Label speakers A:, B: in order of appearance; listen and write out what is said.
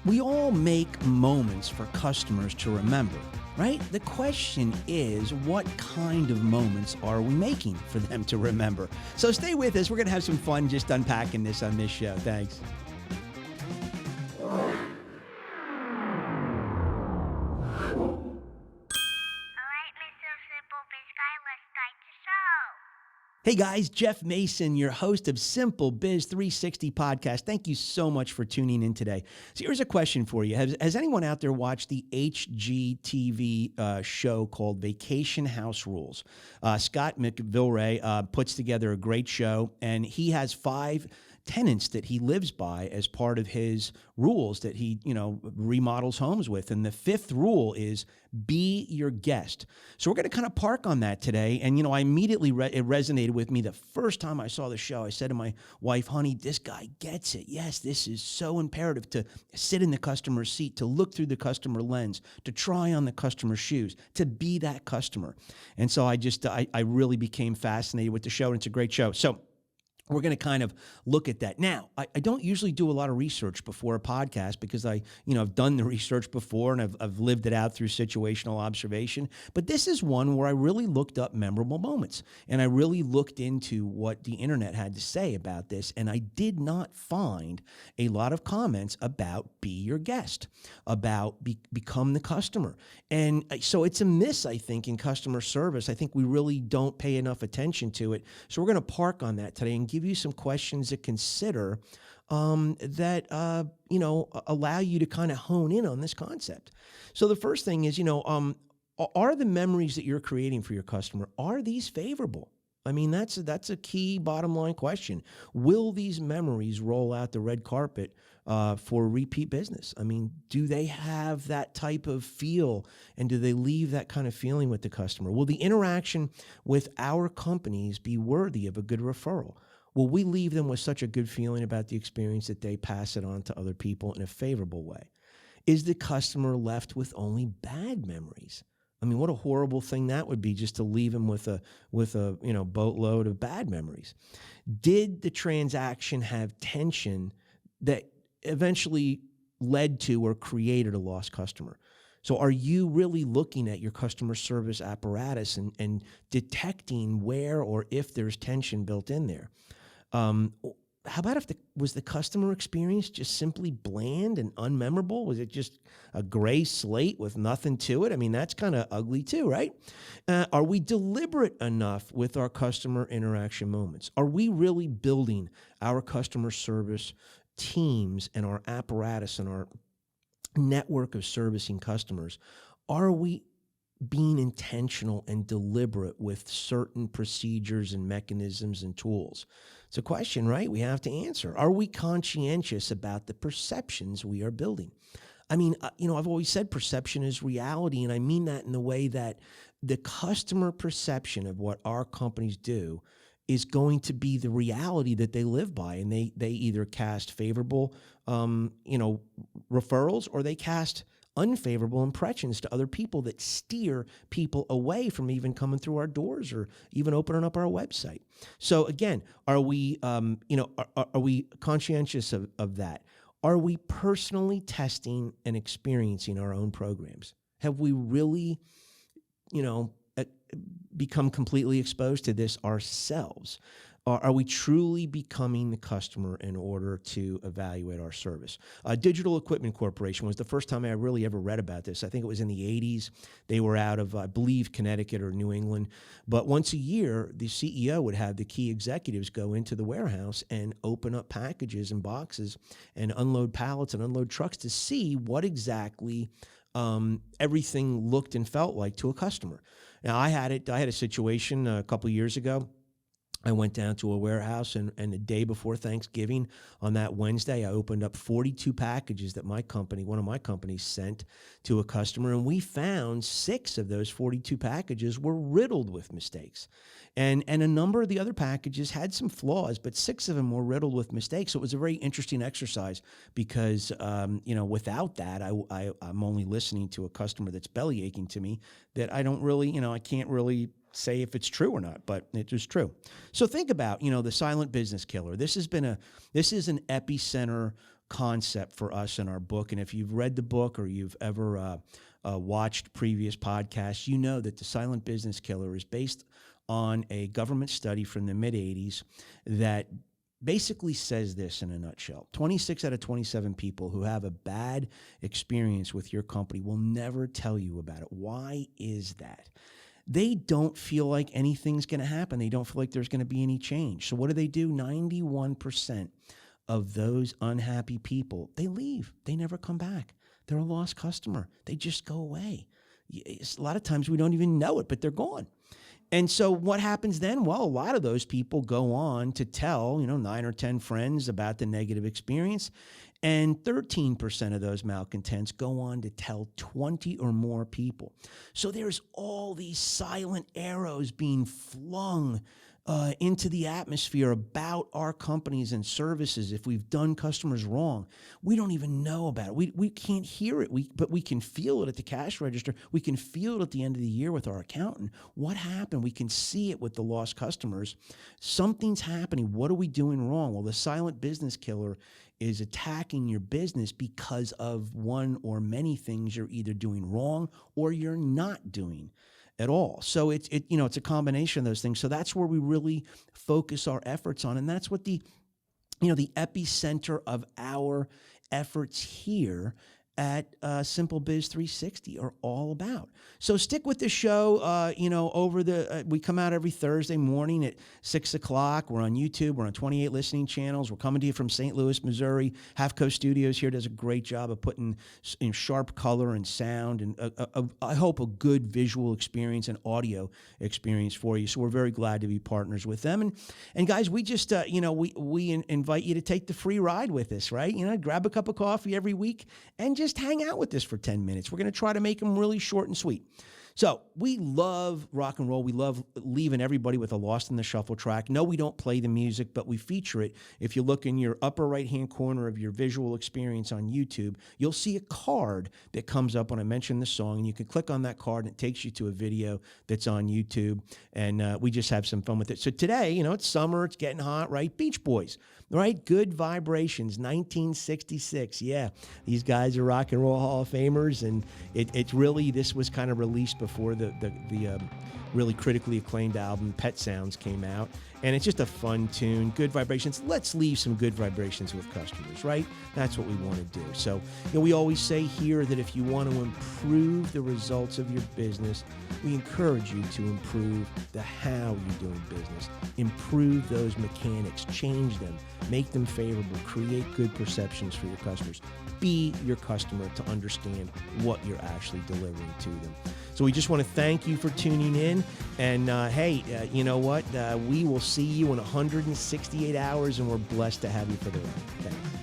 A: We all make moments for customers to remember, right? The question is, what kind of moments are we making for them to remember? So stay with us. We're going to have some fun just unpacking this on this show. Thanks. Hey guys, Jeff Mason, your host of SimpleBiz360 podcast. Thank you so much for tuning in today. So here's a question for you. Has anyone out there watched the HGTV show called Vacation House Rules? Scott McVilray puts together a great show, and he has 5 tenets that he lives by as part of his rules that he, remodels homes with. And the 5th rule is be your guest. So we're going to kind of park on that today. And, I immediately, it resonated with me the first time I saw the show. I said to my wife, honey, this guy gets it. Yes, this is so imperative to sit in the customer's seat, to look through the customer lens, to try on the customer's shoes, to be that customer. And so I really became fascinated with the show, and it's a great show. So we're going to kind of look at that. Now, I don't usually do a lot of research before a podcast because I've done the research before and I've lived it out through situational observation. But this is one where I really looked up memorable moments, and I really looked into what the internet had to say about this. And I did not find a lot of comments about be your guest, about become the customer. And so it's a miss, I think, in customer service. I think we really don't pay enough attention to it. So we're going to park on that today and give you some questions to consider that allow you to kind of hone in on this concept. So the first thing is, are the memories that you're creating for your customer, are these favorable? I mean, that's a key bottom line question. Will these memories roll out the red carpet for repeat business? I mean, do they have that type of feel, and do they leave that kind of feeling with the customer? Will the interaction with our companies be worthy of a good referral? Will we leave them with such a good feeling about the experience that they pass it on to other people in a favorable way? Is the customer left with only bad memories? I mean, what a horrible thing that would be, just to leave them with a boatload of bad memories. Did the transaction have tension that eventually led to or created a lost customer? So are you really looking at your customer service apparatus and detecting where or if there's tension built in there? How about was the customer experience just simply bland and unmemorable? Was it just a gray slate with nothing to it? I mean, that's kind of ugly too, right? Are we deliberate enough with our customer interaction moments? Are we really building our customer service teams and our apparatus and our network of servicing customers? Are we being intentional and deliberate with certain procedures and mechanisms and tools? It's a question, right? We have to answer. Are we conscientious about the perceptions we are building? I mean, I've always said perception is reality, and I mean that in the way that the customer perception of what our companies do is going to be the reality that they live by. And they either cast favorable, referrals, or they cast unfavorable impressions to other people that steer people away from even coming through our doors or even opening up our website. So again, are we, are we conscientious of that? Are we personally testing and experiencing our own programs? Have we really, become completely exposed to this ourselves? Are we truly becoming the customer in order to evaluate our service? Digital Equipment Corporation was the first time I really ever read about this. I think it was in the 80s. They were out of, I believe, Connecticut or New England. But once a year, the CEO would have the key executives go into the warehouse and open up packages and boxes and unload pallets and unload trucks to see what exactly everything looked and felt like to a customer. Now, I had a situation a couple of years ago. I went down to a warehouse, and the day before Thanksgiving, on that Wednesday, I opened up 42 packages that one of my companies sent to a customer, and we found 6 of those 42 packages were riddled with mistakes. And a number of the other packages had some flaws, but 6 of them were riddled with mistakes. So it was a very interesting exercise because, without that, I'm only listening to a customer that's belly aching to me that I don't really, I can't really say if it's true or not, but it is true. So think about, the silent business killer. This is an epicenter concept for us in our book. And if you've read the book or you've ever watched previous podcasts, you know that the silent business killer is based on a government study from the mid-'80s that basically says this in a nutshell. 26 out of 27 people who have a bad experience with your company will never tell you about it. Why is that? They don't feel like anything's going to happen. They don't feel like there's going to be any change. So what do? 91% of those unhappy people, they leave. They never come back. They're a lost customer. They just go away. A lot of times we don't even know it, but they're gone. And so what happens then? Well, a lot of those people go on to tell, 9 or 10 friends about the negative experience. And 13% of those malcontents go on to tell 20 or more people. So there's all these silent arrows being flung into the atmosphere about our companies and services. If we've done customers wrong, we don't even know about it. We can't hear it, but we can feel it at the cash register. We can feel it at the end of the year with our accountant. What happened? We can see it with the lost customers. Something's happening. What are we doing wrong? Well, the silent business killer is attacking your business because of one or many things you're either doing wrong or you're not doing at all. So it's a combination of those things. So that's where we really focus our efforts on. And that's what the epicenter of our efforts here at SimpleBiz360 are all about. So stick with the show. We come out every Thursday morning at 6 o'clock. We're on YouTube. We're on 28 listening channels. We're coming to you from St. Louis, Missouri. Half Coast Studios here does a great job of putting in sharp color and sound, and I hope a good visual experience and audio experience for you. So we're very glad to be partners with them. And guys, we just we invite you to take the free ride with us, right? Grab a cup of coffee every week and just hang out with us for 10 minutes. We're going to try to make them really short and sweet. So we love rock and roll. We love leaving everybody with a Lost in the Shuffle track. No, we don't play the music, but we feature it. If you look in your upper right-hand corner of your visual experience on YouTube, you'll see a card that comes up when I mention the song, and you can click on that card, and it takes you to a video that's on YouTube, and we just have some fun with it. So today, it's summer. It's getting hot, right? Beach Boys, right? Good Vibrations, 1966. Yeah, these guys are rock and roll Hall of Famers, and it's really, this was kind of released before the really critically acclaimed album Pet Sounds came out. And it's just a fun tune, good vibrations. Let's leave some good vibrations with customers, right? That's what we want to do. So, we always say here that if you want to improve the results of your business, we encourage you to improve the how you're doing business. Improve those mechanics, change them, make them favorable, create good perceptions for your customers. Be your customer to understand what you're actually delivering to them. So we just want to thank you for tuning in. And hey, you know what? We will see you in 168 hours, and we're blessed to have you for the ride. Thanks.